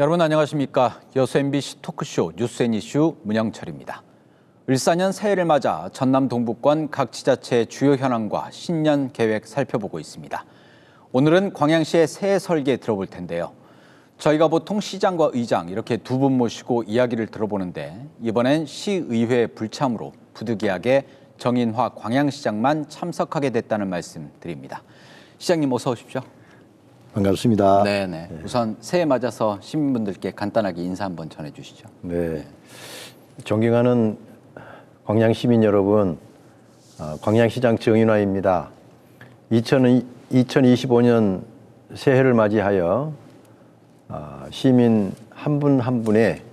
여러분 안녕하십니까. 여수 MBC 토크쇼 뉴스앤이슈 문영철입니다. 을사년 새해를 맞아 전남 동부권 각 지자체의 주요 현황과 신년 계획 살펴보고 있습니다. 오늘은 광양시의 새해 설계 들어볼 텐데요. 저희가 보통 시장과 의장 이렇게 두 분 모시고 이야기를 들어보는데 이번엔 시의회 불참으로 부득이하게 정인화 광양시장만 참석하게 됐다는 말씀 드립니다. 시장님 어서 오십시오. 반갑습니다. 네네. 우선 새해 맞아서 시민분들께 간단하게 인사 한번 전해주시죠. 네. 존경하는 광양 시민 여러분, 광양시장 정인화입니다. 2025년 새해를 맞이하여 시민 한 분 한 분의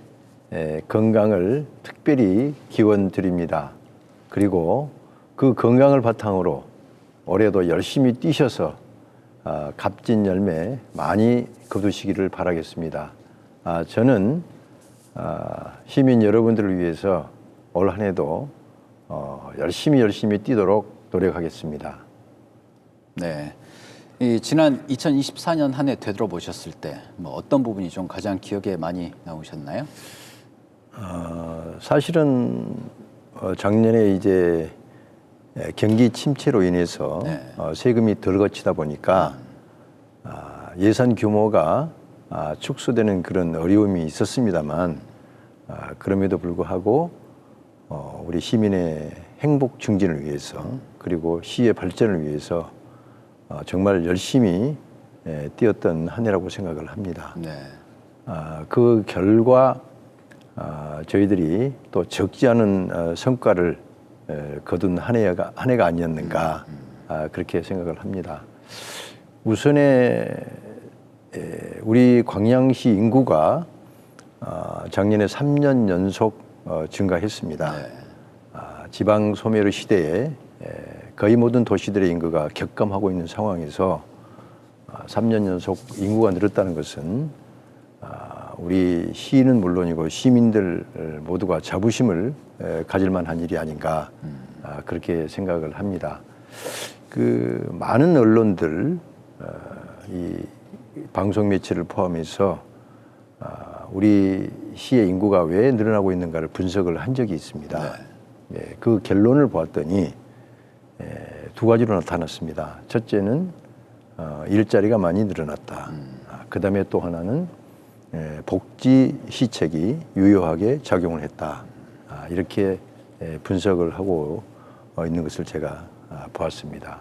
건강을 특별히 기원드립니다. 그리고 그 건강을 바탕으로 올해도 열심히 뛰셔서 값진 열매 많이 거두시기를 바라겠습니다. 저는 시민 여러분들을 위해서 올 한 해도 열심히 뛰도록 노력하겠습니다. 네. 지난 2024년 한 해 되돌아보셨을 때 뭐 어떤 부분이 좀 가장 기억에 많이 남으셨나요? 사실은 작년에 이제 경기 침체로 인해서 세금이 덜 거치다 보니까 예산 규모가 축소되는 그런 어려움이 있었습니다만 그럼에도 불구하고 우리 시민의 행복 증진을 위해서 그리고 시의 발전을 위해서 정말 열심히 뛰었던 한 해라고 생각을 합니다. 네. 그 결과 저희들이 또 적지 않은 성과를 거둔 한 해가 아니었는가 그렇게 생각을 합니다. 우선에 우리 광양시 인구가 작년에 3년 연속 증가했습니다. 네. 지방 소멸 시대에 거의 모든 도시들의 인구가 격감하고 있는 상황에서 3년 연속 인구가 늘었다는 것은 우리 시는 물론이고 시민들 모두가 자부심을 가질 만한 일이 아닌가 그렇게 생각을 합니다. 그 많은 언론들 이 방송 매체를 포함해서 우리 시의 인구가 왜 늘어나고 있는가를 분석을 한 적이 있습니다. 네. 그 결론을 보았더니 두 가지로 나타났습니다. 첫째는 일자리가 많이 늘어났다. 그 다음에 또 하나는 복지 시책이 유효하게 작용을 했다. 이렇게 분석을 하고 있는 것을 제가 보았습니다.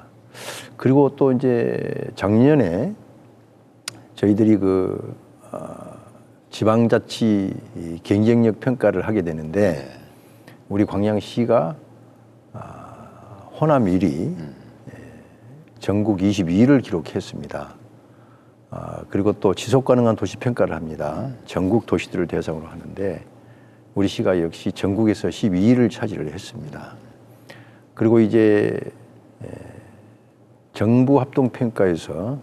그리고 또 이제 작년에 저희들이 그 지방자치 경쟁력 평가를 하게 되는데 우리 광양시가 호남 1위, 전국 22위를 기록했습니다. 그리고 또 지속가능한 도시 평가를 합니다. 전국 도시들을 대상으로 하는데 우리 시가 역시 전국에서 12위를 차지를 했습니다. 그리고 이제 정부 합동평가에서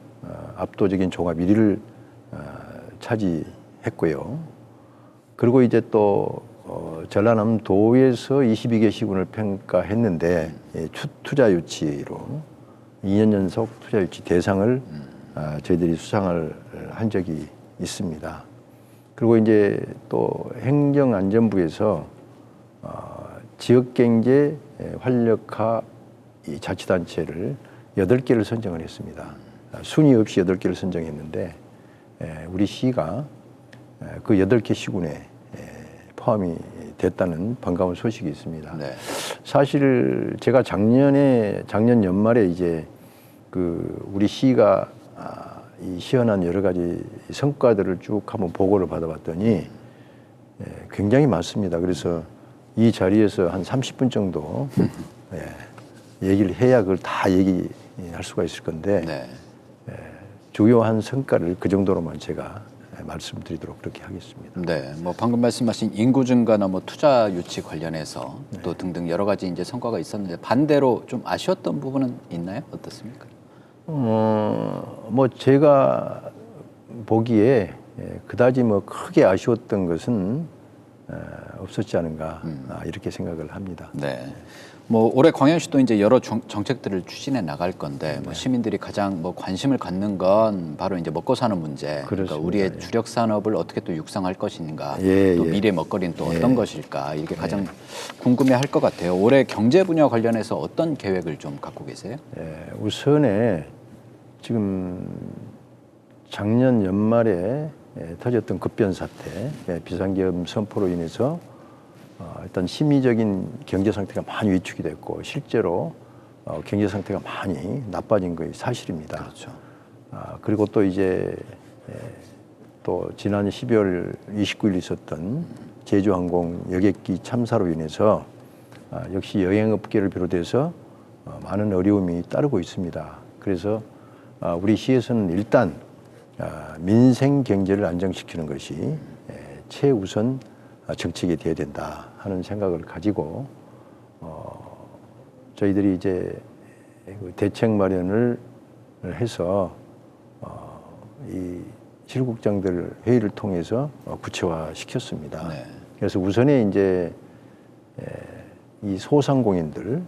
압도적인 종합 1위를 차지했고요. 그리고 이제 또 전라남도에서 22개 시군을 평가했는데 투자 유치로 2년 연속 투자 유치 대상을 저희들이 수상을 한 적이 있습니다. 그리고 이제 또 행정안전부에서 지역경제 활력화 이 자치단체를 8개를 선정을 했습니다. 순위 없이 8개를 선정했는데 우리 시가 그 8개 시군에 포함이 됐다는 반가운 소식이 있습니다. 네. 사실 제가 작년 연말에 이제 그 우리 시가 이 시현한 여러 가지 성과들을 쭉 한번 보고를 받아봤더니 굉장히 많습니다. 그래서 이 자리에서 한 30분 정도 얘기를 해야 그걸 다 얘기할 수가 있을 건데 주요한 성과를 그 정도로만 제가 말씀드리도록 그렇게 하겠습니다. 네, 뭐 방금 말씀하신 인구 증가나 뭐 투자 유치 관련해서 또 등등 여러 가지 이제 성과가 있었는데 반대로 좀 아쉬웠던 부분은 있나요? 어떻습니까? 뭐 제가 보기에 그다지 뭐 크게 아쉬웠던 것은 없었지 않은가 이렇게 생각을 합니다. 네. 뭐 올해 광양시도 이제 여러 정책들을 추진해 나갈 건데 뭐 시민들이 가장 뭐 관심을 갖는 건 바로 이제 먹고 사는 문제. 그러니까 우리의 예. 주력 산업을 어떻게 또 육성할 것인가, 예, 또 예. 미래 먹거리는 또 어떤 것일까 이게 가장 궁금해할 것 같아요. 올해 경제 분야 관련해서 어떤 계획을 좀 갖고 계세요? 예, 우선에 지금 작년 연말에 터졌던 급변 사태, 비상계엄 선포로 인해서 일단 심리적인 경제 상태가 많이 위축이 됐고 실제로 경제 상태가 많이 나빠진 것이 사실입니다. 그렇죠. 그리고 또 이제 또 지난 12월 29일 있었던 제주항공 여객기 참사로 인해서 역시 여행업계를 비롯해서 많은 어려움이 따르고 있습니다. 그래서 우리 시에서는 일단 민생 경제를 안정시키는 것이 최우선 정책이 되어야 된다 하는 생각을 가지고 저희들이 이제 대책 마련을 해서 이 실국장들 회의를 통해서 구체화시켰습니다. 네. 그래서 우선에 이제 이 소상공인들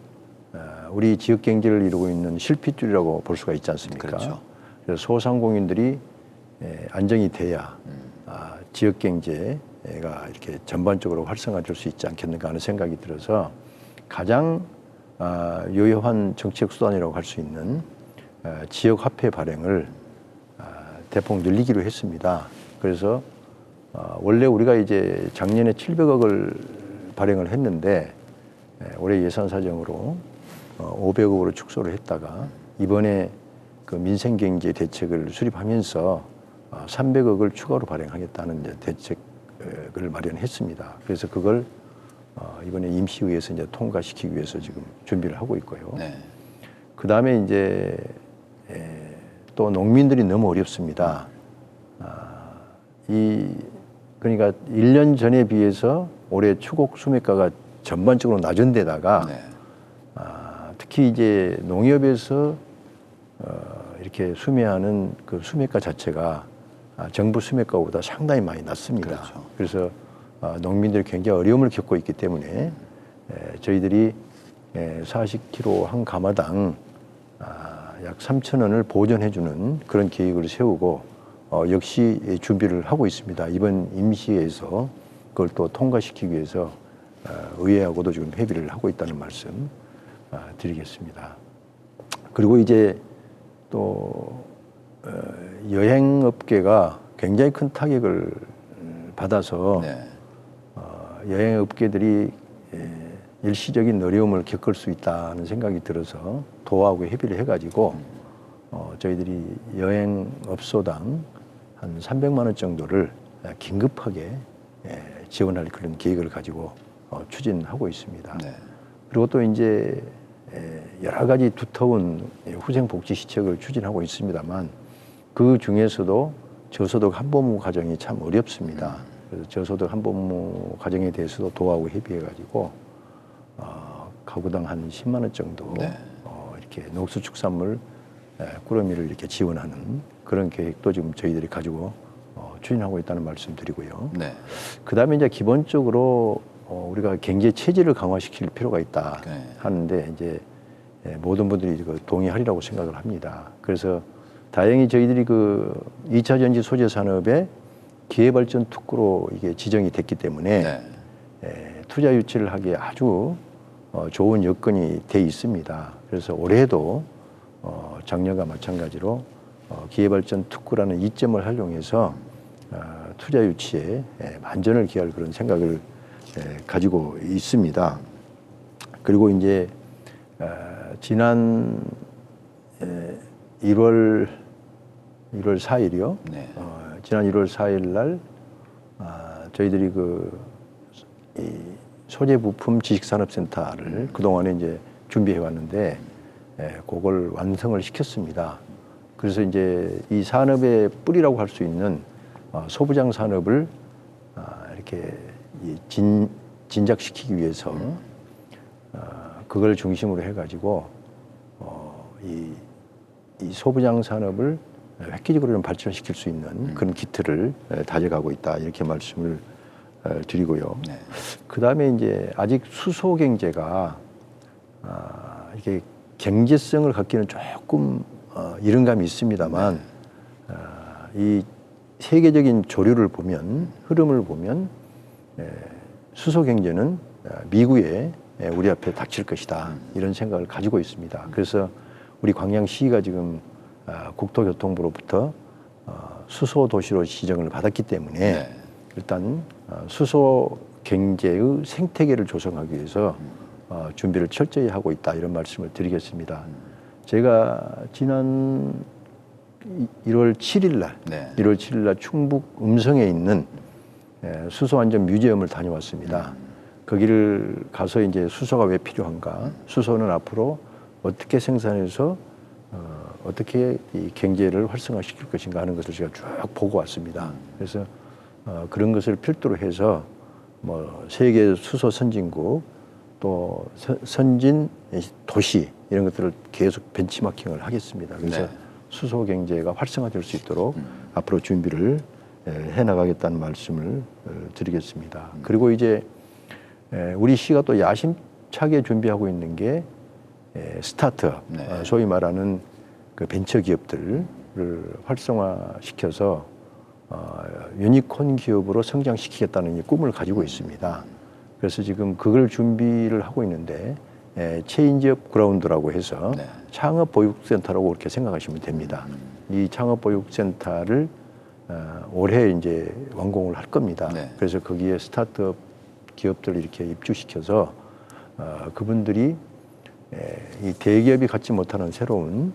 우리 지역 경제를 이루고 있는 실핏줄이라고 볼 수가 있지 않습니까? 그렇죠. 그래서 소상공인들이 안정이 돼야 지역 경제가 이렇게 전반적으로 활성화될 수 있지 않겠는가 하는 생각이 들어서 가장 유효한 정책 수단이라고 할 수 있는 지역 화폐 발행을 대폭 늘리기로 했습니다. 그래서 원래 우리가 이제 작년에 700억을 발행을 했는데 올해 예산 사정으로 500억으로 축소를 했다가 이번에 그 민생경제 대책을 수립하면서 300억을 추가로 발행하겠다는 이제 대책을 마련했습니다. 그래서 그걸 이번에 임시의회에서 이제 통과시키기 위해서 지금 준비를 하고 있고요. 네. 그 다음에 이제 또 농민들이 너무 어렵습니다. 그러니까 1년 전에 비해서 올해 추곡 수매가가 전반적으로 낮은 데다가 네. 특히 이제 농협에서 이렇게 수매하는 그 수매가 자체가 정부 수매가보다 상당히 많이 낮습니다. 그렇죠. 그래서 농민들이 굉장히 어려움을 겪고 있기 때문에 저희들이 40kg 한 가마당 약 3,000원을 보전해주는 그런 계획을 세우고 역시 준비를 하고 있습니다. 이번 임시회에서 그걸 또 통과시키기 위해서 의회하고도 지금 협의를 하고 있다는 말씀 드리겠습니다. 그리고 이제 또 여행업계가 굉장히 큰 타격을 받아서 네. 여행업계들이 일시적인 어려움을 겪을 수 있다는 생각이 들어서 도하고 협의를 해가지고 저희들이 여행업소당 한 300만 원 정도를 긴급하게 지원할 그런 계획을 가지고 추진하고 있습니다. 네. 그리고 또 이제 여러 가지 두터운 후생복지 시책을 추진하고 있습니다만 그 중에서도 저소득 한부모 가정이 참 어렵습니다. 그래서 저소득 한부모 가정에 대해서도 도하고 협의해가지고 가구당 한 10만 원 정도 네. 이렇게 농수축산물 꾸러미를 이렇게 지원하는 그런 계획도 지금 저희들이 가지고 추진하고 있다는 말씀드리고요. 네. 그다음에 이제 기본적으로 우리가 경제 체질을 강화시킬 필요가 있다 네. 하는데 이제 모든 분들이 이거 동의하리라고 생각을 합니다. 그래서 다행히 저희들이 그 2차 전지 소재 산업의 기회발전 특구로 이게 지정이 됐기 때문에 네. 투자 유치를 하기에 아주 좋은 여건이 돼 있습니다. 그래서 올해도 작년과 마찬가지로 기회발전 특구라는 이점을 활용해서 투자 유치에 만전을 기할 그런 생각을 가지고 있습니다. 그리고 이제 지난 1월 4일이요. 네. 지난 1월 4일 날 저희들이 이 소재 부품 지식산업센터를 그동안에 이제 준비해 왔는데 그걸 완성을 시켰습니다. 그래서 이제 이 산업의 뿌리라고 할 수 있는 소부장 산업을 이렇게 진작시키기 위해서 그걸 중심으로 해가지고 이 소부장 산업을 획기적으로 좀 발전시킬 수 있는 그런 기틀을 다져가고 있다 이렇게 말씀을 드리고요. 네. 그 다음에 이제 아직 수소 경제가 이게 경제성을 갖기는 조금 이른 감이 있습니다만 이 세계적인 조류를 보면 흐름을 보면 수소 경제는 미국에 우리 앞에 닥칠 것이다 이런 생각을 가지고 있습니다. 그래서 우리 광양시가 지금 국토교통부로부터 수소 도시로 지정을 받았기 때문에 일단 수소 경제의 생태계를 조성하기 위해서 준비를 철저히 하고 있다 이런 말씀을 드리겠습니다. 제가 지난 1월 7일 날, 1월 7일 날 충북 음성에 있는 수소안전 뮤지엄을 다녀왔습니다. 거기를 가서 이제 수소가 왜 필요한가, 수소는 앞으로 어떻게 생산해서 어떻게 이 경제를 활성화시킬 것인가 하는 것을 제가 쭉 보고 왔습니다. 그래서 그런 것을 필두로 해서 뭐 세계 수소 선진국 또 선진 도시 이런 것들을 계속 벤치마킹을 하겠습니다. 그래서 수소 경제가 활성화될 수 있도록 앞으로 준비를 해 나가겠다는 말씀을 드리겠습니다. 그리고 이제 우리 시가 또 야심차게 준비하고 있는 게 스타트업, 소위 말하는 그 벤처 기업들을 활성화시켜서 유니콘 기업으로 성장시키겠다는 이 꿈을 가지고 있습니다. 그래서 지금 그걸 준비를 하고 있는데 체인지업 그라운드라고 해서 창업보육센터라고 그렇게 생각하시면 됩니다. 이 창업보육센터를 올해 이제 완공을 할 겁니다. 그래서 거기에 스타트업 기업들을 이렇게 입주시켜서 그분들이 이 대기업이 갖지 못하는 새로운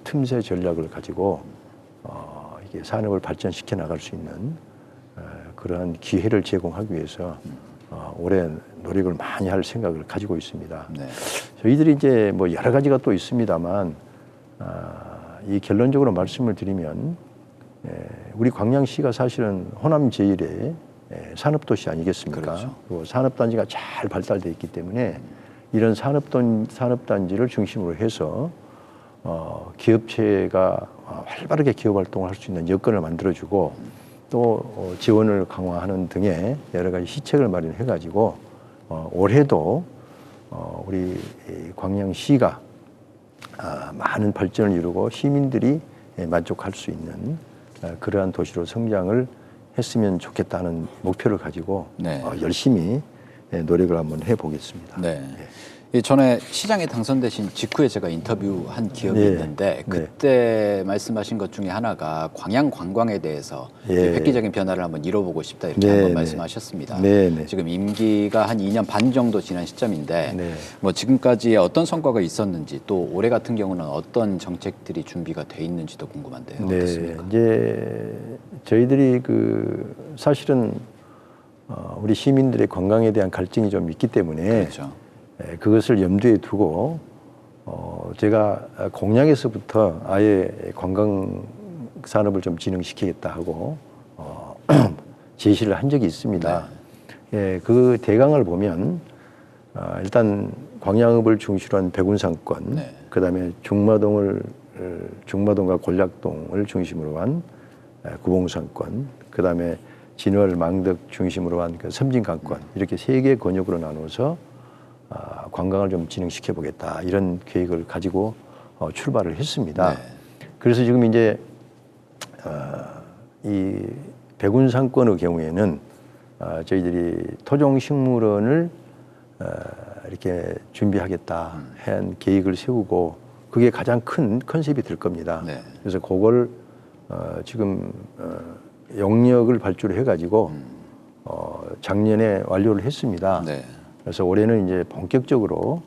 틈새 전략을 가지고 이게 산업을 발전시켜 나갈 수 있는 그러한 기회를 제공하기 위해서 올해 노력을 많이 할 생각을 가지고 있습니다. 저희들이 이제 뭐 여러 가지가 또 있습니다만 이 결론적으로 말씀을 드리면 우리 광양시가 사실은 호남 제1의 산업도시 아니겠습니까? 그렇죠. 그리고 산업단지가 잘 발달되어 있기 때문에 이런 산업단지를 중심으로 해서 기업체가 활발하게 기업 활동을 할 수 있는 여건을 만들어주고 또 지원을 강화하는 등의 여러 가지 시책을 마련해가지고 올해도 우리 광양시가 많은 발전을 이루고 시민들이 만족할 수 있는 그러한 도시로 성장을 했으면 좋겠다는 목표를 가지고 열심히 노력을 한번 해보겠습니다. 전에 시장에 당선되신 직후에 제가 인터뷰한 기억이 있는데 그때 말씀하신 것 중에 하나가 광양 관광에 대해서 획기적인 변화를 한번 이뤄보고 싶다 이렇게 한번 말씀하셨습니다. 지금 임기가 한 2년 반 정도 지난 시점인데 뭐 지금까지 어떤 성과가 있었는지 또 올해 같은 경우는 어떤 정책들이 준비가 돼 있는지도 궁금한데요. 어떻습니까? 이제 저희들이 그 사실은 우리 시민들의 건강에 대한 갈증이 좀 있기 때문에 그것을 염두에 두고 제가 공약에서부터 아예 관광 산업을 좀 진흥시키겠다 하고 제시를 한 적이 있습니다. 그 대강을 보면 일단 광양읍을 중심으로 한 백운상권, 그다음에 중마동과 골략동을 중심으로 한 구봉상권, 그다음에 진월, 망덕 중심으로 한 그 섬진강권 이렇게 세 개 권역으로 나눠서 관광을 좀 진흥시켜 보겠다 이런 계획을 가지고 출발을 했습니다. 그래서 지금 이제 이 백운상권의 경우에는 저희들이 토종식물원을 이렇게 준비하겠다 한 계획을 세우고 그게 가장 큰 컨셉이 될 겁니다. 그래서 그걸 지금 용역을 발주를 해가지고 작년에 완료를 했습니다. 그래서 올해는 이제 본격적으로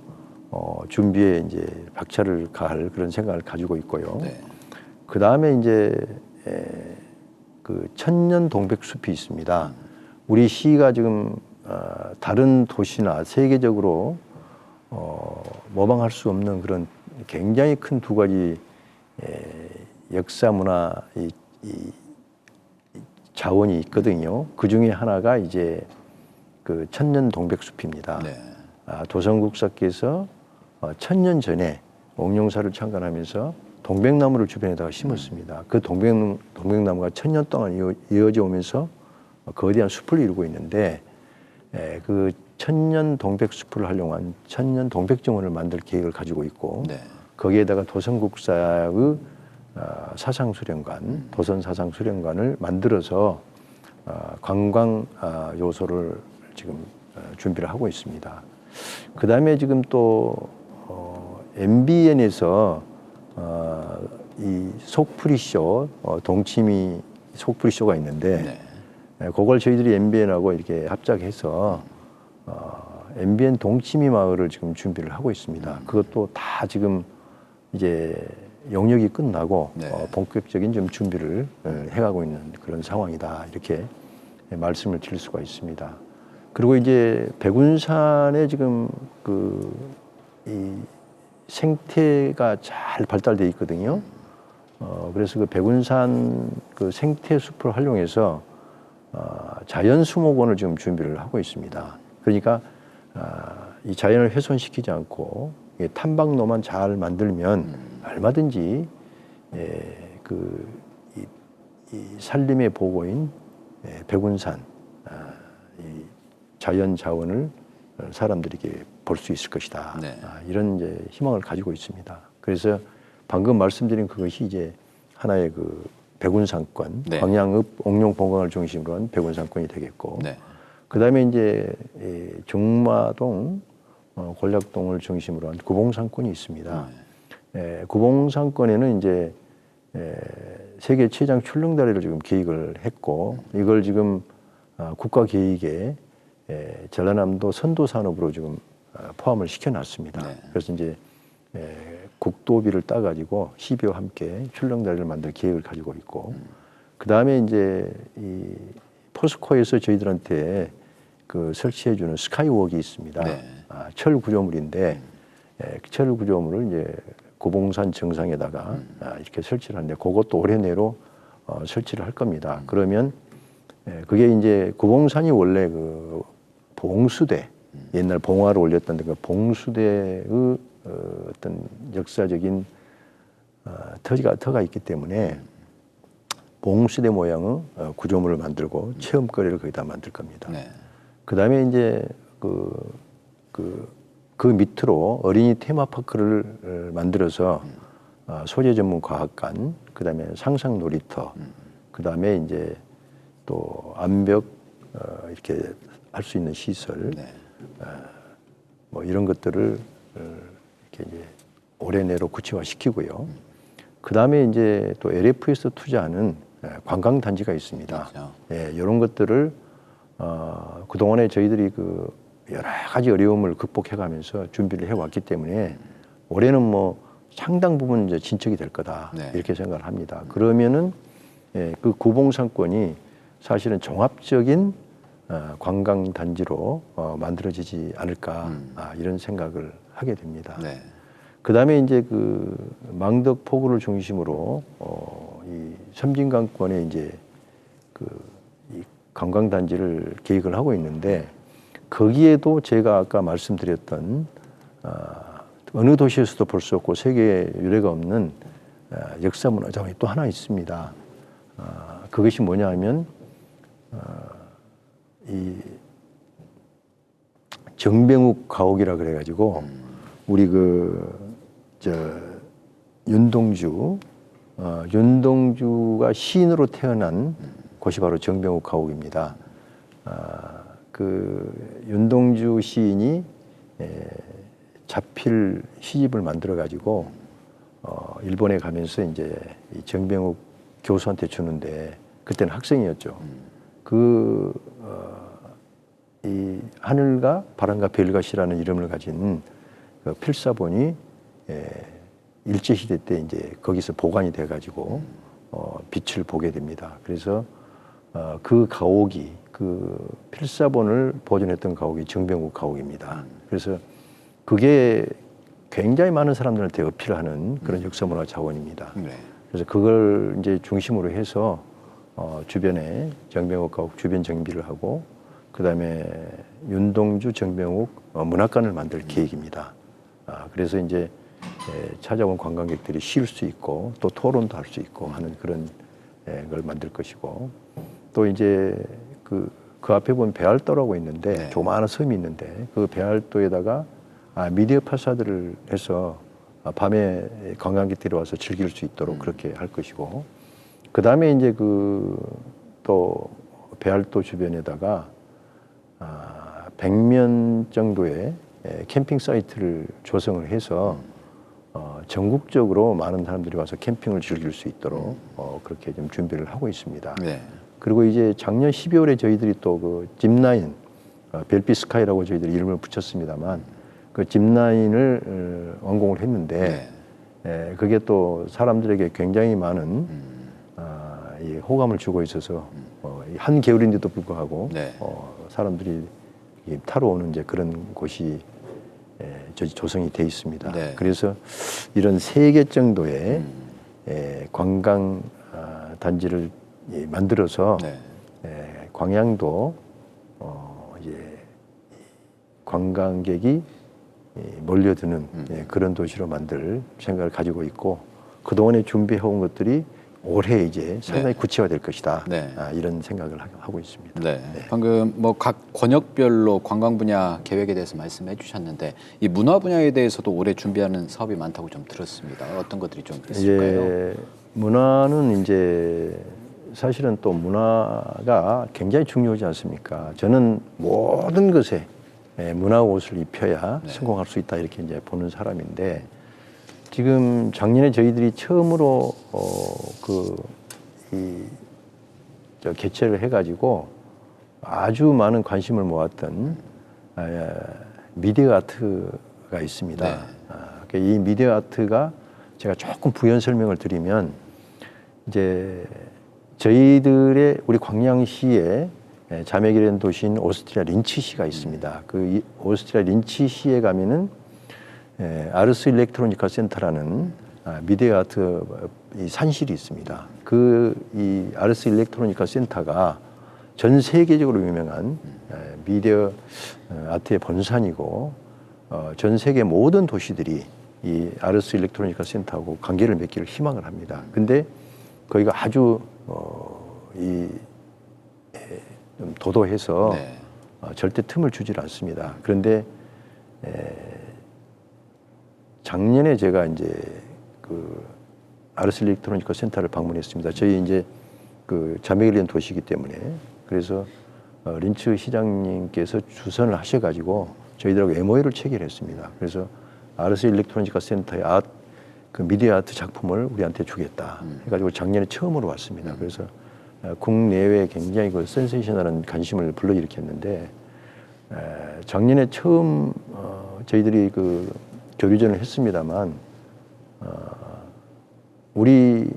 준비에 이제 박차를 가할 그런 생각을 가지고 있고요. 그 다음에 이제 그 천년 동백숲이 있습니다. 우리 시가 지금 다른 도시나 세계적으로 모방할 수 없는 그런 굉장히 큰 두 가지 역사 문화 이 자원이 있거든요. 그 중에 하나가 이제 그 천년 동백숲입니다. 도성국사께서 1000년 전에 옥룡사를 창건하면서 동백나무를 주변에다가 심었습니다. 그 동백나무가 1000년 동안 이어져 오면서 거대한 숲을 이루고 있는데 그 천년 동백숲을 활용한 천년 동백정원을 만들 계획을 가지고 있고 네. 거기에다가 도선국사의 사상수련관, 도선사상수련관을 만들어서 관광 요소를 지금 준비를 하고 있습니다. 그 다음에 지금 또 MBN에서 이 속풀이쇼, 동치미 속풀이쇼가 있는데 그걸 저희들이 MBN하고 이렇게 합작해서 MBN 동치미 마을을 지금 준비를 하고 있습니다. 그것도 다 지금 이제 영역이 끝나고 본격적인 좀 준비를 해가고 있는 그런 상황이다 이렇게 말씀을 드릴 수가 있습니다. 그리고 이제 백운산에 지금 이 생태가 잘 발달되어 있거든요. 그래서 그 백운산 그 생태 숲을 활용해서 자연 수목원을 지금 준비를 하고 있습니다. 그러니까 이 자연을 훼손시키지 않고 탐방로만 잘 만들면 얼마든지 이 산림의 보고인 백운산 이 자연 자원을 사람들에게 볼 수 있을 것이다. 이런 이제 희망을 가지고 있습니다. 그래서 방금 말씀드린 그것이 이제 하나의 그 백운산권, 광양읍 옥룡본강을 중심으로 한 백운산권이 되겠고, 그 다음에 이제 정마동, 권략동을 중심으로 한 구봉산권이 있습니다. 구봉산권에는 이제 세계 최장 출렁다리를 지금 계획을 했고, 이걸 지금 국가 계획에 전라남도 선도산업으로 지금 포함을 시켜놨습니다. 그래서 이제 국도비를 따가지고 시비와 함께 출렁다리를 만들 계획을 가지고 있고, 그 다음에 이제 이 포스코에서 저희들한테 그 설치해주는 스카이웍이 있습니다. 철 구조물인데 철 구조물을 이제 구봉산 정상에다가 이렇게 설치를 하는데 그것도 올해 내로 설치를 할 겁니다. 그러면 그게 이제 구봉산이 원래 그 봉수대 옛날 봉화를 올렸던 그 봉수대의 어떤 역사적인 터가 있기 때문에 봉수대 모양의 구조물을 만들고 체험거리를 거기다 만들 겁니다. 그 다음에 이제 그 밑으로 어린이 테마파크를 만들어서 소재 전문 과학관, 그 다음에 상상 놀이터, 그 다음에 이제 또 암벽 이렇게 할 수 있는 시설, 뭐 이런 것들을 이렇게 이제 올해 내로 구체화시키고요. 그 다음에 이제 또 LF에서 투자하는 관광단지가 있습니다. 이런 것들을 그 동안에 저희들이 그 여러 가지 어려움을 극복해가면서 준비를 해왔기 때문에 올해는 뭐 상당 부분 이제 진척이 될 거다 이렇게 생각을 합니다. 그러면은 그 구봉산권이 사실은 종합적인 관광 단지로 만들어지지 않을까 이런 생각을 하게 됩니다. 그 다음에 이제 그 망덕 포구를 중심으로 이 섬진강권에 이제 이 관광 단지를 계획을 하고 있는데 거기에도 제가 아까 말씀드렸던 어느 도시에서도 볼 수 없고 세계에 유례가 없는 역사 문화 자원이 또 하나 있습니다. 그것이 뭐냐 하면 이 정병욱 가옥이라 그래가지고 우리 윤동주가 시인으로 태어난 곳이 바로 정병욱 가옥입니다. 그 윤동주 시인이 자필 시집을 만들어 가지고 일본에 가면서 이제 이 정병욱 교수한테 주는데 그때는 학생이었죠. 이 하늘과 바람과 별것이라는 이름을 가진 그 필사본이 일제 시대 때 이제 거기서 보관이 돼 가지고 빛을 보게 됩니다. 그래서 그 가옥이 그 필사본을 보존했던 가옥이 정병욱 가옥입니다. 그래서 그게 굉장히 많은 사람들한테 어필하는 그런 역사문화 자원입니다. 그래서 그걸 이제 중심으로 해서 주변에 정병욱 가옥 주변 정비를 하고 그 다음에 윤동주 정병욱 문학관을 만들 계획입니다. 그래서 이제 찾아온 관광객들이 쉴 수 있고 또 토론도 할 수 있고 하는 그런 걸 만들 것이고 또 이제 그 그 앞에 보면 배알도라고 있는데 네. 조그마한 섬이 있는데 그 배알도에다가 미디어 파사드를 해서 밤에 관광객들이 와서 즐길 수 있도록 그렇게 할 것이고, 그 다음에 이제 그 또 배알도 주변에다가 100면 정도의 캠핑 사이트를 조성을 해서 전국적으로 많은 사람들이 와서 캠핑을 즐길 수 있도록 그렇게 좀 준비를 하고 있습니다. 네. 그리고 이제 작년 12월에 저희들이 또 그 짚라인, 벨피 스카이라고 저희들이 이름을 붙였습니다만 그 짚라인을 완공을 했는데 그게 또 사람들에게 굉장히 많은 이 호감을 주고 있어서 한 겨울인데도 불구하고 네. 사람들이 타러 오는 이제 그런 곳이 조성이 돼 있습니다. 네. 그래서 이런 3개 정도의 관광 단지를 만들어서 네. 광양도 이제 관광객이 몰려드는 그런 도시로 만들 생각을 가지고 있고, 그동안에 준비해온 것들이 올해 이제 상당히 구체화될 것이다. 네. 이런 생각을 하고 있습니다. 네. 방금 뭐 각 권역별로 관광 분야 계획에 대해서 말씀해 주셨는데 이 문화 분야에 대해서도 올해 준비하는 사업이 많다고 좀 들었습니다. 어떤 것들이 좀 있을까요? 문화는 이제 사실은 또 문화가 굉장히 중요하지 않습니까? 저는 모든 것에 문화 옷을 입혀야 성공할 수 있다 이렇게 이제 보는 사람인데, 지금 작년에 저희들이 처음으로 개최를 해가지고 아주 많은 관심을 모았던 미디어 아트가 있습니다. 네. 이 미디어 아트가 제가 조금 부연 설명을 드리면, 이제 저희들의 우리 광양시에 자매기란 도시인 오스트리아 린츠시가 있습니다. 그 오스트리아 린츠시에 가면은 아르스 일렉트로니카 센터라는 미디어 아트 이 산실이 있습니다. 이 아르스 일렉트로니카 센터가 전 세계적으로 유명한 미디어 아트의 본산이고, 전 세계 모든 도시들이 이 아르스 일렉트로니카 센터하고 관계를 맺기를 희망을 합니다. 근데 거기가 아주 좀 도도해서 절대 틈을 주질 않습니다. 그런데 작년에 제가 이제 그 아르스 일렉트로니카 센터를 방문했습니다. 저희 이제 그 자매기란 도시이기 때문에, 그래서 린츠 시장님께서 주선을 하셔가지고 저희들하고 MOU를 체결했습니다. 그래서 아르스 일렉트로니카 센터의 그 미디어 아트 작품을 우리한테 주겠다 해가지고 작년에 처음으로 왔습니다. 그래서 국내외에 굉장히 그 센세이셔널한 관심을 불러일으켰는데, 작년에 처음 저희들이 그 교류전을 했습니다만 우리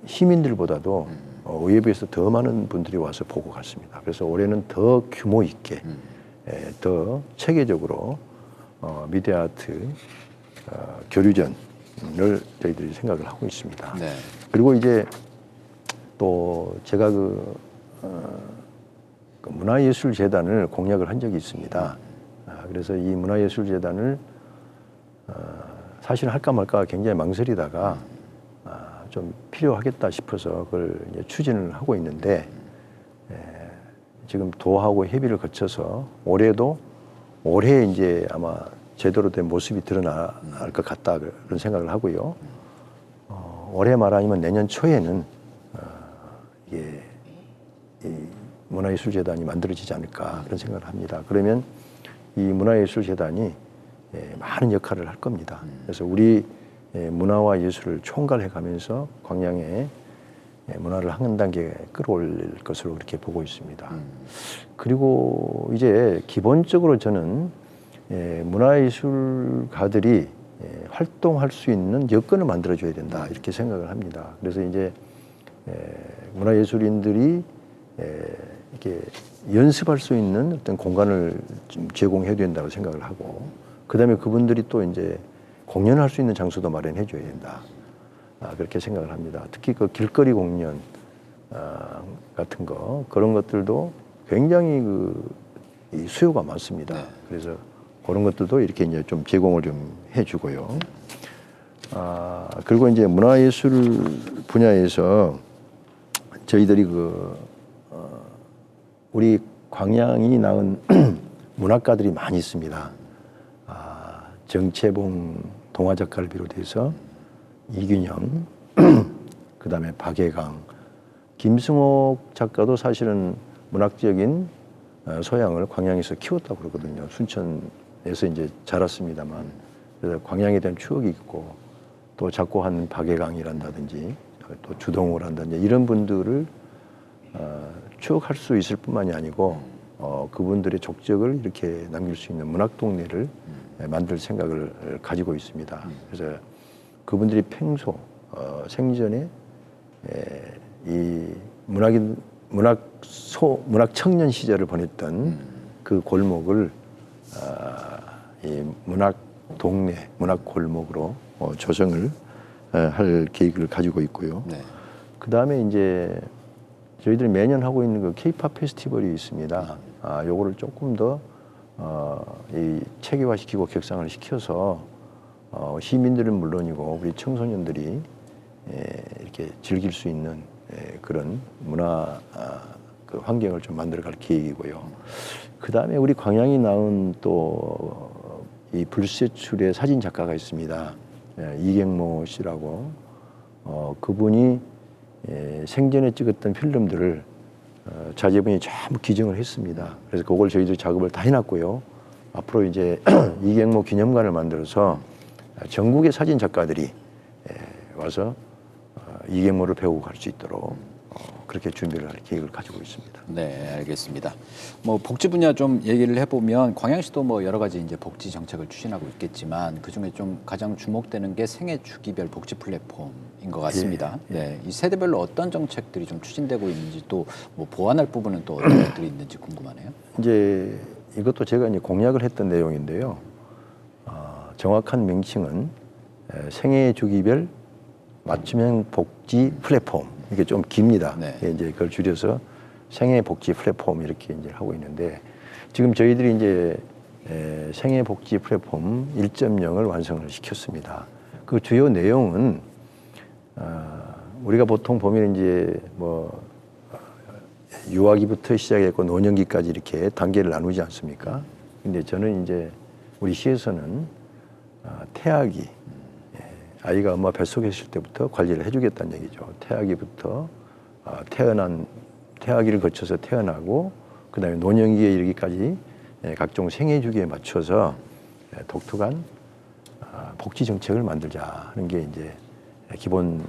시민들보다도 의회에 비해서 더 많은 분들이 와서 보고 갔습니다. 그래서 올해는 더 규모 있게 더 체계적으로 미디어 아트 교류전을 저희들이 생각을 하고 있습니다. 네. 그리고 이제 또 제가 그 문화예술재단을 공약을 한 적이 있습니다. 그래서 이 문화예술재단을 사실 할까 말까 굉장히 망설이다가 좀 필요하겠다 싶어서 그걸 이제 추진을 하고 있는데, 지금 도하고 협의를 거쳐서 올해 이제 아마 제대로 된 모습이 드러날 것 같다 그런 생각을 하고요. 올해 말 아니면 내년 초에는 이게 이 문화예술재단이 만들어지지 않을까 그런 생각을 합니다. 그러면 이 문화예술재단이 많은 역할을 할 겁니다. 그래서 우리 문화와 예술을 총괄해 가면서 광양에 문화를 한 단계 끌어올릴 것으로 그렇게 보고 있습니다. 그리고 이제 기본적으로 저는 문화예술가들이 활동할 수 있는 여건을 만들어줘야 된다 이렇게 생각을 합니다. 그래서 이제 문화예술인들이 이렇게 연습할 수 있는 어떤 공간을 좀 제공해야 된다고 생각을 하고, 그다음에 그분들이 또 이제 공연할 수 있는 장소도 마련해 줘야 된다. 그렇게 생각을 합니다. 특히 그 길거리 공연 같은 거, 그런 것들도 굉장히 이 수요가 많습니다. 네. 그래서 그런 것들도 이렇게 이제 좀 제공을 좀 해주고요. 그리고 이제 문화예술 분야에서 저희들이 우리 광양이 낳은 문학가들이 많이 있습니다. 정채봉 동화 작가를 비롯해서 이균형, 그다음에 박예강, 김승옥 작가도 사실은 문학적인 소양을 광양에서 키웠다고 그러거든요. 순천에서 이제 자랐습니다만, 그래서 광양에 대한 추억이 있고, 또 작고한 박예강이란다든지 또 주동호란다든지 이런 분들을 추억할 수 있을 뿐만이 아니고 그분들의 족적을 이렇게 남길 수 있는 문학 동네를 만들 생각을 가지고 있습니다. 그래서 그분들이 평소 생전에 이 문학 청년 시절을 보냈던 그 골목을 이 문학 동네, 문학 골목으로 조성을 할 계획을 가지고 있고요. 네. 그 다음에 이제 저희들이 매년 하고 있는 그 K-팝 페스티벌이 있습니다. 요거를 조금 더 이 체계화시키고 격상을 시켜서 시민들은 물론이고 우리 청소년들이 이렇게 즐길 수 있는 그런 문화 그 환경을 좀 만들어갈 계획이고요. 그 다음에 우리 광양이 낳은 또 이 불세출의 사진 작가가 있습니다. 이경모 씨라고 그분이 생전에 찍었던 필름들을 자제분이 전부 기증을 했습니다. 그래서 그걸 저희들이 작업을 다 해놨고요. 앞으로 이제 이경모 기념관을 만들어서 전국의 사진 작가들이 와서 이경모를 배우고 갈 수 있도록 그렇게 준비를 할 계획을 가지고 있습니다. 네, 알겠습니다. 뭐 복지 분야 좀 얘기를 해보면 광양시도 뭐 여러 가지 이제 복지 정책을 추진하고 있겠지만 그 중에 좀 가장 주목되는 게 생애 주기별 복지 플랫폼인 것 같습니다. 예, 예. 네, 이 세대별로 어떤 정책들이 좀 추진되고 있는지 또 뭐 보완할 부분은 또 어떤 것들이 있는지 궁금하네요. 이제 이것도 제가 이제 공약을 했던 내용인데요. 정확한 명칭은 생애 주기별 맞춤형 복지 플랫폼. 이게 좀 깁니다. 네. 이제 그걸 줄여서 생애 복지 플랫폼 이렇게 이제 하고 있는데 지금 저희들이 이제 생애 복지 플랫폼 1.0을 완성을 시켰습니다. 그 주요 내용은 우리가 보통 보면 이제 뭐 유아기부터 시작했고 노년기까지 이렇게 단계를 나누지 않습니까? 근데 저는 이제 우리 시에서는 태아기 아이가 엄마 뱃속에 있을 때부터 관리를 해주겠다는 얘기죠. 태아기부터 태아기를 거쳐서 태어나고 그다음에 노년기에 이르기까지 각종 생애 주기에 맞춰서 독특한 복지 정책을 만들자 하는 게 이제 기본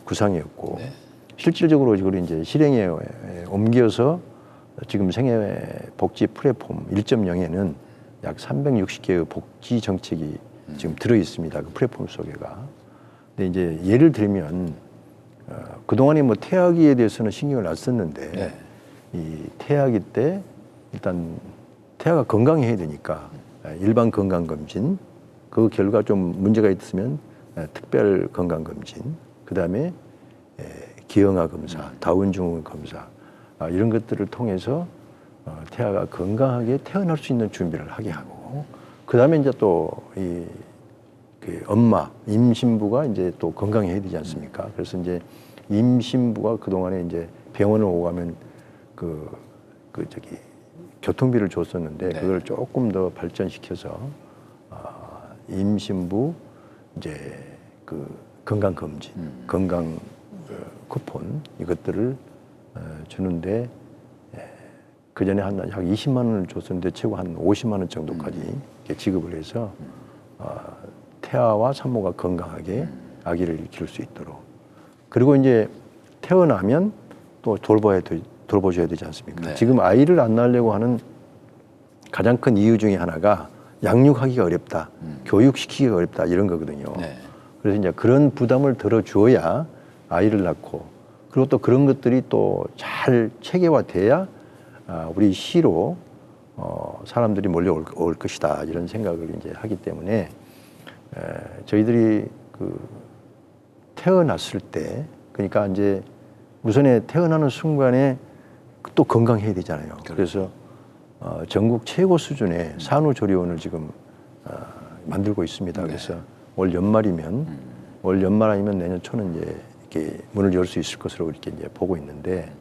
구상이었고 네. 실질적으로 이걸 이제 실행에 옮겨서 지금 생애 복지 플랫폼 1.0에는 약 360개의 복지 정책이 지금 들어 있습니다. 그 플랫폼 속에가. 근데 이제 예를 들면 그동안에 뭐 태아기에 대해서는 신경을 안 썼는데 네. 이 태아기 때 일단 태아가 건강해야 되니까 일반 건강 검진 그 결과 좀 문제가 있으면 특별 건강 검진 그다음에 기형아 검사, 다운 증후군 검사 이런 것들을 통해서 태아가 건강하게 태어날 수 있는 준비를 하게 하고 그다음에 이제 또 그 엄마 임신부가 이제 또 건강해야 되지 않습니까? 그래서 이제 임신부가 그 동안에 이제 병원을 오고 가면 교통비를 줬었는데 네. 그걸 조금 더 발전시켜서 임신부 이제 그 건강 검진, 건강 쿠폰 이것들을 주는데 그 전에 한 약 20만 원을 줬었는데 최고 한 50만 원 정도까지 지급을 해서 태아와 산모가 건강하게 아기를 키울 수 있도록 그리고 이제 태어나면 또 돌봐줘야 되지 않습니까? 네. 지금 아이를 안 낳으려고 하는 가장 큰 이유 중에 하나가 양육하기가 어렵다, 교육시키기가 어렵다 이런 거거든요. 네. 그래서 이제 그런 부담을 덜어줘야 아이를 낳고 그리고 또 그런 것들이 또 잘 체계화돼야 우리 시로 사람들이 몰려올 것이다 이런 생각을 이제 하기 때문에 저희들이 그 태어났을 때 그러니까 이제 우선에 태어나는 순간에 또 건강해야 되잖아요. 그래서 전국 최고 수준의 산후조리원을 지금 만들고 있습니다. 네. 그래서 올 연말 아니면 내년 초는 이제 이렇게 문을 열 수 있을 것으로 이렇게 이제 보고 있는데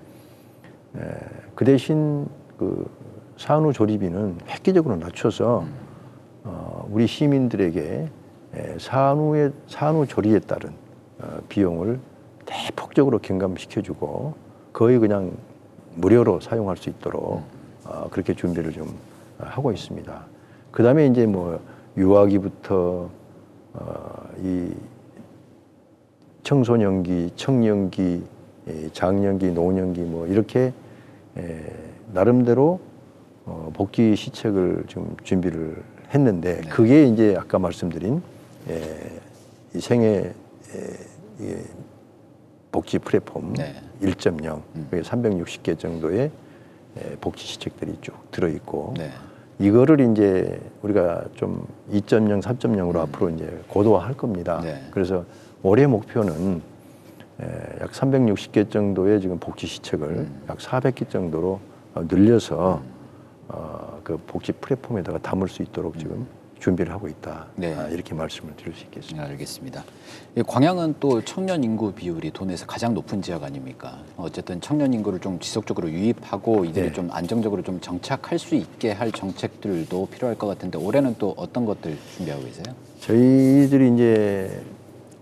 그 대신 그 산후 조리비는 획기적으로 낮춰서 우리 시민들에게 산후 조리에 따른 비용을 대폭적으로 경감시켜주고 거의 그냥 무료로 사용할 수 있도록 그렇게 준비를 좀 하고 있습니다. 그 다음에 이제 뭐 유아기부터 이 청소년기, 청년기, 장년기, 노년기 뭐 이렇게 나름대로 복지 시책을 좀 준비를 했는데 네. 그게 이제 아까 말씀드린 이 생애 복지 플랫폼 네. 1.0 그게 360개 정도의 복지 시책들이 쭉 들어 있고 네. 이거를 이제 우리가 좀 2.0, 3.0으로 앞으로 이제 고도화할 겁니다. 네. 그래서 올해 목표는 약 360개 정도의 지금 복지 시책을 약 400개 정도로 늘려서 그 복지 플랫폼에다가 담을 수 있도록 지금 준비를 하고 있다. 네. 이렇게 말씀을 드릴 수 있겠습니다. 네, 알겠습니다. 이 광양은 또 청년 인구 비율이 도내에서 가장 높은 지역 아닙니까? 어쨌든 청년 인구를 좀 지속적으로 유입하고 이들이 네. 좀 안정적으로 좀 정착할 수 있게 할 정책들도 필요할 것 같은데 올해는 또 어떤 것들 준비하고 계세요? 저희들이 이제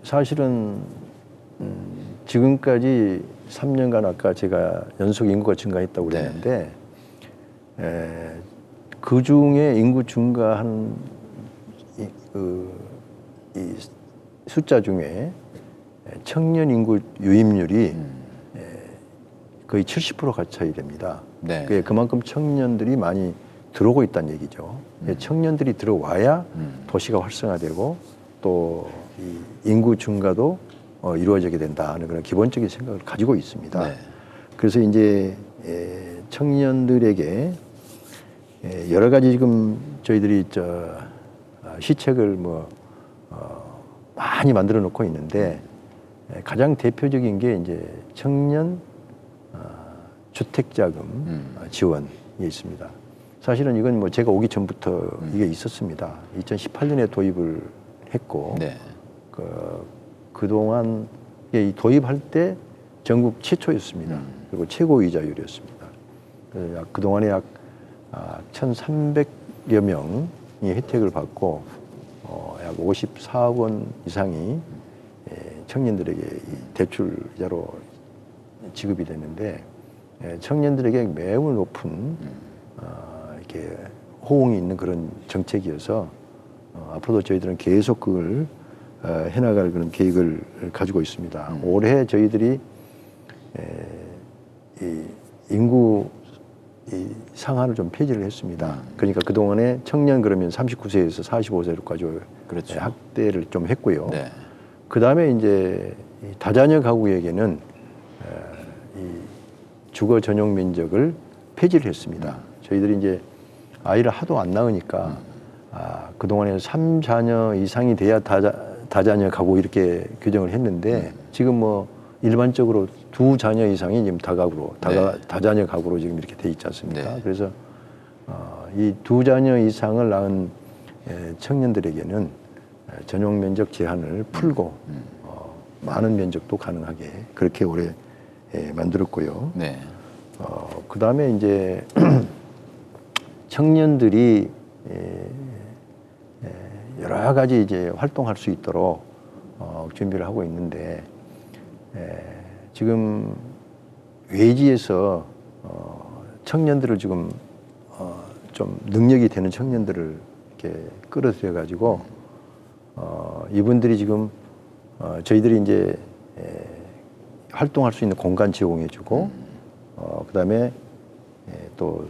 사실은 지금까지 3년간 아까 제가 연속 인구가 증가했다고 네. 그랬는데 그 중에 인구 증가한 이 숫자 중에 청년 인구 유입률이 거의 70% 가까이 됩니다. 네. 그만큼 청년들이 많이 들어오고 있다는 얘기죠. 청년들이 들어와야 도시가 활성화되고 또 이 인구 증가도 이루어지게 된다는 그런 기본적인 생각을 가지고 있습니다. 네. 그래서 이제 청년들에게 여러 가지 지금 저희들이 시책을 많이 만들어 놓고 있는데 가장 대표적인 게 이제 청년 주택자금 지원이 있습니다. 사실은 이건 뭐 제가 오기 전부터 이게 있었습니다. 2018년에 도입을 했고 네. 그동안 이 도입할 때 전국 최초였습니다. 그리고 최고 이자율이었습니다. 그동안에 약 1,300여 명이 혜택을 받고 약 54억 원 이상이 청년들에게 대출 이자로 지급이 됐는데 청년들에게 매우 높은 이렇게 호응이 있는 그런 정책이어서 앞으로도 저희들은 계속 그걸 해나갈 그런 계획을 가지고 있습니다. 올해 저희들이 이 인구 이 상한을 좀 폐지를 했습니다. 그러니까 그동안에 청년 그러면 39세에서 45세로까지 그렇죠. 확대를 좀 했고요. 네. 그 다음에 이제 이 다자녀 가구에게는 이 주거 전용 면적을 폐지를 했습니다. 저희들이 이제 아이를 하도 안 낳으니까 그동안에 3자녀 이상이 돼야 다자녀 가구 이렇게 규정을 했는데 지금 뭐 일반적으로 2자녀 이상이 지금 다가구로 다자녀 가구로 지금 이렇게 돼 있지 않습니까? 네. 그래서 이 2자녀 이상을 낳은 청년들에게는 전용 면적 제한을 풀고 많은 면적도 가능하게 그렇게 올해 만들었고요. 네. 그 다음에 이제 청년들이 여러 가지 이제 활동할 수 있도록 준비를 하고 있는데 지금 외지에서 청년들을 지금 좀 능력이 되는 청년들을 이렇게 끌어들여 가지고 이분들이 지금 저희들이 이제 활동할 수 있는 공간 제공해주고 그다음에 또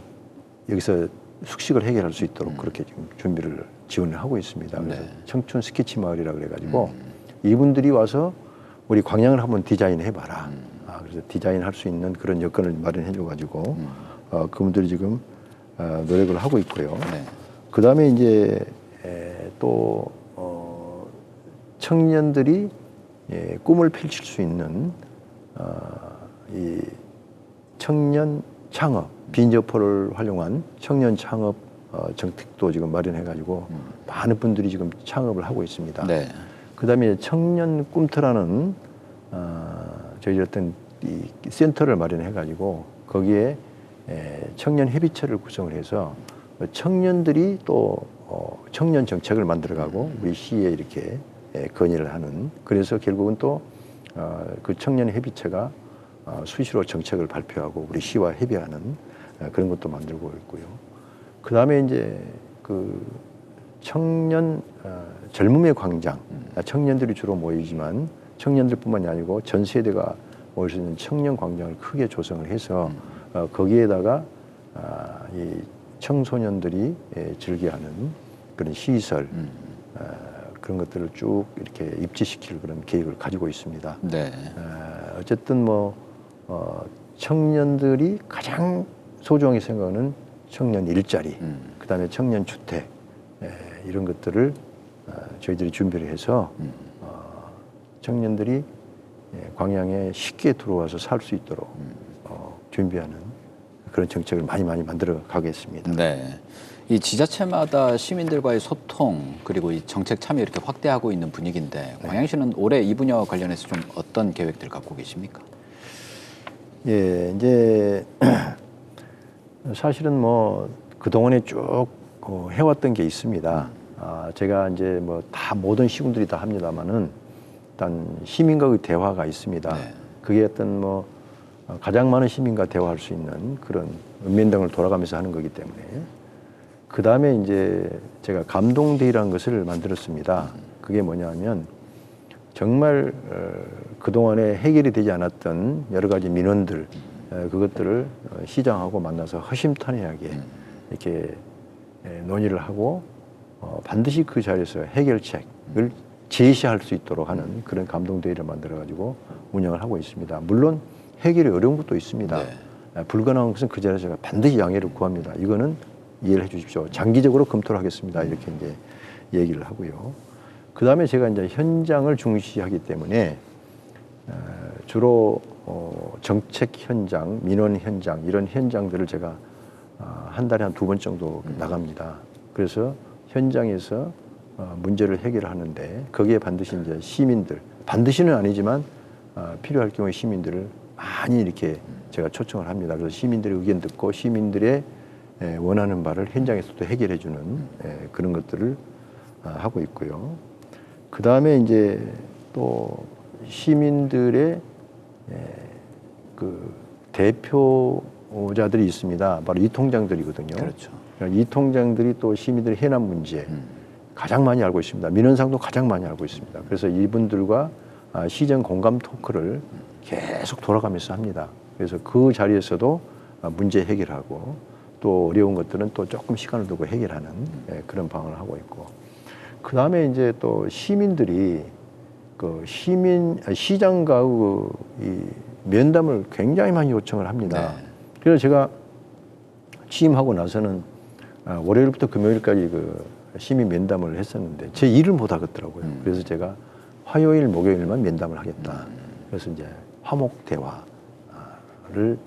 여기서 숙식을 해결할 수 있도록 그렇게 지금 준비를 지원을 하고 있습니다. 그래서 네. 청춘 스케치 마을이라 그래가지고 이분들이 와서 우리 광양을 한번 디자인해봐라. 그래서 디자인할 수 있는 그런 여건을 마련해줘가지고 그분들이 지금 노력을 하고 있고요. 네. 그 다음에 이제 또 청년들이 꿈을 펼칠 수 있는 이 청년 창업 빈저포를 활용한 청년 창업 정책도 지금 마련해가지고 많은 분들이 지금 창업을 하고 있습니다. 네. 그다음에 청년 꿈터라는 저희 어떤 이 센터를 마련해가지고 거기에 청년 협의체를 구성을 해서 청년들이 또 청년 정책을 만들어가고 우리 시에 이렇게 건의를 하는, 그래서 결국은 또 그 청년 협의체가 수시로 정책을 발표하고 우리 시와 협의하는 그런 것도 만들고 있고요. 그 다음에 이제 그 청년 젊음의 광장, 청년들이 주로 모이지만 청년들뿐만이 아니고 전 세대가 모일 수 있는 청년 광장을 크게 조성을 해서 거기에다가 이 청소년들이 즐겨하는 그런 시설 그런 것들을 쭉 이렇게 입지시킬 그런 계획을 가지고 있습니다. 네. 어쨌든 뭐 청년들이 가장 소중하게 생각하는 청년 일자리, 그다음에 청년 주택 이런 것들을 저희들이 준비를 해서 청년들이 광양에 쉽게 들어와서 살 수 있도록 준비하는 그런 정책을 많이 만들어 가겠습니다. 네. 이 지자체마다 시민들과의 소통 그리고 이 정책 참여 이렇게 확대하고 있는 분위기인데 광양시는 올해 이 분야와 관련해서 좀 어떤 계획들 갖고 계십니까? 예, 이제 사실은 뭐 그동안에 쭉 해왔던 게 있습니다. 제가 이제 뭐 다 모든 시군들이 다 합니다만은 일단 시민과의 대화가 있습니다. 네. 그게 어떤 뭐 가장 많은 시민과 대화할 수 있는 그런 읍면동을 돌아가면서 하는 거기 때문에, 그 다음에 이제 제가 감동데이라는 것을 만들었습니다. 그게 뭐냐면 정말 그동안에 해결이 되지 않았던 여러 가지 민원들 그것들을 시장하고 만나서 허심탄회하게 이렇게 논의를 하고 반드시 그 자리에서 해결책을 제시할 수 있도록 하는 그런 감동데이를 만들어가지고 운영을 하고 있습니다. 물론 해결이 어려운 것도 있습니다. 네. 불가능한 것은 그 자리에서 제가 반드시 양해를 구합니다. 이거는 이해를 해 주십시오. 장기적으로 검토를 하겠습니다. 이렇게 이제 얘기를 하고요. 그 다음에 제가 이제 현장을 중시하기 때문에 주로 정책 현장, 민원 현장 이런 현장들을 제가 한 달에 한 2번 정도 나갑니다. 그래서 현장에서 문제를 해결하는데 거기에 반드시 이제 시민들, 반드시는 아니지만 필요할 경우에 시민들을 많이 이렇게 제가 초청을 합니다. 그래서 시민들의 의견 듣고 시민들의 원하는 바를 현장에서도 해결해 주는 그런 것들을 하고 있고요. 그 다음에 이제 또 시민들의 그 대표자들이 있습니다. 바로 이 통장들이거든요. 그렇죠. 이 통장들이 또 시민들의 해남 문제 가장 많이 알고 있습니다. 민원상도 가장 많이 알고 있습니다. 그래서 이분들과 시정 공감 토크를 계속 돌아가면서 합니다. 그래서 그 자리에서도 문제 해결하고 또 어려운 것들은 또 조금 시간을 두고 해결하는 그런 방안을 하고 있고, 그 다음에 이제 또 시민들이 그 시장과의 이 면담을 굉장히 많이 요청을 합니다. 네. 그래서 제가 취임하고 나서는 월요일부터 금요일까지 그 시민 면담을 했었는데 제 일을 못 하겠더라고요. 그래서 제가 화요일, 목요일만 면담을 하겠다. 그래서 이제 화목 대화를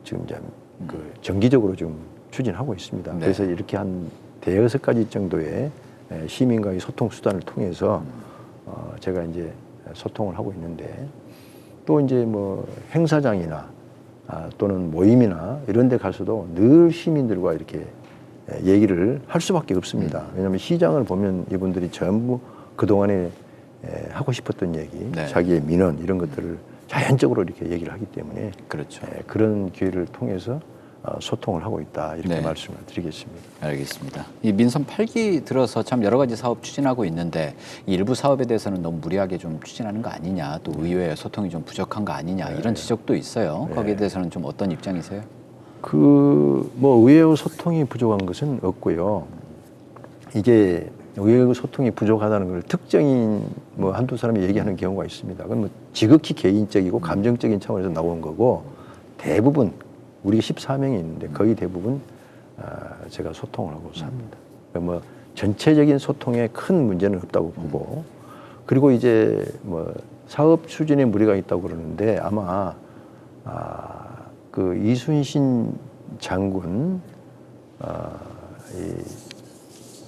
지금 이제 그 정기적으로 좀 추진하고 있습니다. 네. 그래서 이렇게 한 5-6가지 정도의 시민과의 소통 수단을 통해서 제가 이제 소통을 하고 있는데, 또 이제 뭐 행사장이나 또는 모임이나 이런 데 가서도 늘 시민들과 이렇게 얘기를 할 수밖에 없습니다. 왜냐하면 시장을 보면 이분들이 전부 그동안에 하고 싶었던 얘기, 네. 자기의 민원 이런 것들을 자연적으로 이렇게 얘기를 하기 때문에 그렇죠. 그런 기회를 통해서 소통을 하고 있다 이렇게 네. 말씀을 드리겠습니다. 알겠습니다. 이 민선 8기 들어서 참 여러 가지 사업 추진하고 있는데 이 일부 사업에 대해서는 너무 무리하게 좀 추진하는 거 아니냐, 또 의회 소통이 좀 부족한 거 아니냐 이런 지적도 있어요. 거기에 대해서는 좀 어떤 입장이세요? 그 뭐 의회의 소통이 부족한 것은 없고요. 이게 의회의 소통이 부족하다는 걸 특정인 뭐 한두 사람이 얘기하는 경우가 있습니다. 그건 뭐 지극히 개인적이고 감정적인 차원에서 나온 거고, 대부분 우리가 14명이 있는데 거의 대부분 제가 소통을 하고 삽니다. 그러니까 뭐 전체적인 소통에 큰 문제는 없다고 보고, 그리고 이제 뭐 사업 추진에 무리가 있다고 그러는데 아마 그 이순신 장군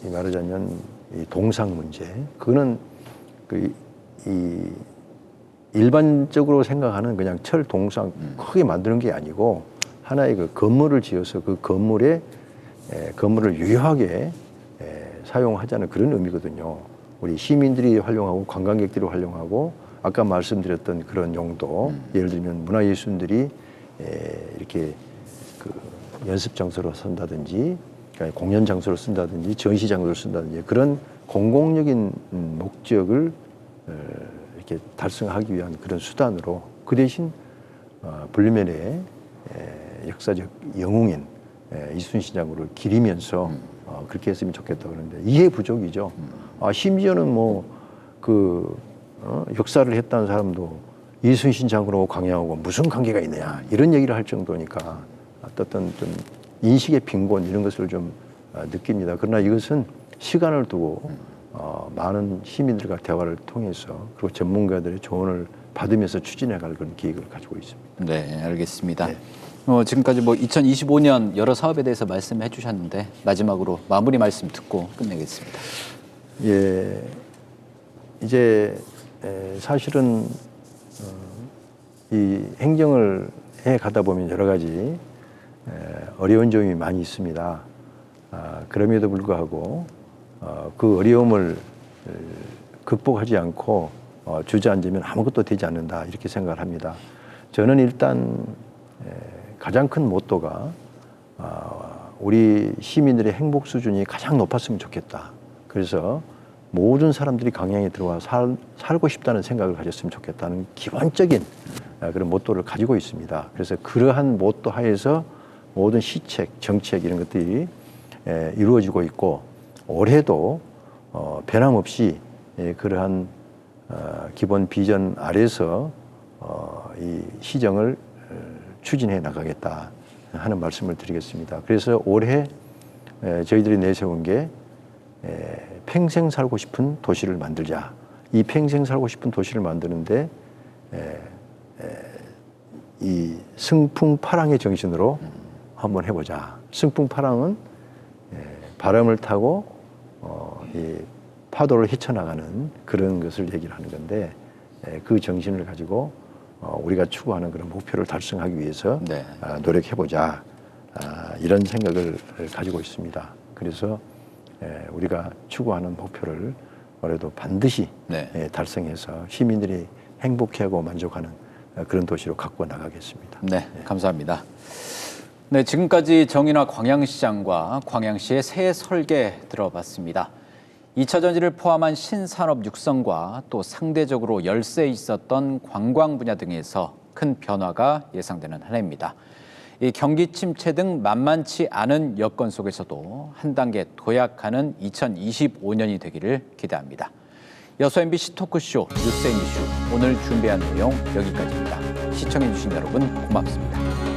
이 말하자면 이 동상 문제, 그거는 그 이 일반적으로 생각하는 그냥 철 동상 크게 만드는 게 아니고 하나의 그 건물을 지어서 그 건물에 건물을 유효하게 사용하자는 그런 의미거든요. 우리 시민들이 활용하고 관광객들이 활용하고 아까 말씀드렸던 그런 용도, 예를 들면 문화예술인들이 이렇게 그 연습 장소로 쓴다든지, 그러니까 공연 장소로 쓴다든지, 전시 장소로 쓴다든지 그런 공공적인 목적을 이렇게 달성하기 위한 그런 수단으로 그 대신 불면의 역사적 영웅인 이순신 장군을 기리면서 그렇게 했으면 좋겠다 그러는데 이해 부족이죠. 심지어는 뭐 그 역사를 했다는 사람도 이순신 장군하고 광야하고 무슨 관계가 있느냐 이런 얘기를 할 정도니까 어떤 좀 인식의 빈곤 이런 것을 좀 느낍니다. 그러나 이것은 시간을 두고 많은 시민들과 대화를 통해서 그리고 전문가들의 조언을 받으면서 추진해갈 그런 계획을 가지고 있습니다. 네, 알겠습니다. 네. 지금까지 뭐 2025년 여러 사업에 대해서 말씀해 주셨는데 마지막으로 마무리 말씀 듣고 끝내겠습니다. 예, 이제 사실은 이 행정을 해 가다 보면 여러 가지 어려운 점이 많이 있습니다. 그럼에도 불구하고 그 어려움을 극복하지 않고 주저앉으면 아무것도 되지 않는다 이렇게 생각을 합니다. 저는 일단 가장 큰 모토가 우리 시민들의 행복 수준이 가장 높았으면 좋겠다. 그래서 모든 사람들이 광양에 들어와 살고 싶다는 생각을 가졌으면 좋겠다는 기본적인 그런 모토를 가지고 있습니다. 그래서 그러한 모토 하에서 모든 시책, 정책 이런 것들이 이루어지고 있고 올해도 변함없이 그러한 기본 비전 아래서 이 시정을 추진해 나가겠다 하는 말씀을 드리겠습니다. 그래서 올해 저희들이 내세운 게 평생 살고 싶은 도시를 만들자. 이 평생 살고 싶은 도시를 만드는데 이 승풍파랑의 정신으로 한번 해보자. 승풍파랑은 바람을 타고 이 파도를 헤쳐나가는 그런 것을 얘기를 하는 건데 그 정신을 가지고 우리가 추구하는 그런 목표를 달성하기 위해서 네. 노력해보자. 이런 생각을 가지고 있습니다. 그래서 우리가 추구하는 목표를 올해도 반드시 네. 달성해서 시민들이 행복해하고 만족하는 그런 도시로 갖고 나가겠습니다. 네, 감사합니다. 네, 지금까지 정인화 광양시장과 광양시의 새 설계 들어봤습니다. 2차 전지를 포함한 신산업 육성과 또 상대적으로 열세 있었던 관광 분야 등에서 큰 변화가 예상되는 한 해입니다. 이 경기 침체 등 만만치 않은 여건 속에서도 한 단계 도약하는 2025년이 되기를 기대합니다. 여수 MBC 토크쇼 뉴스 앤 이슈 오늘 준비한 내용 여기까지입니다. 시청해주신 여러분 고맙습니다.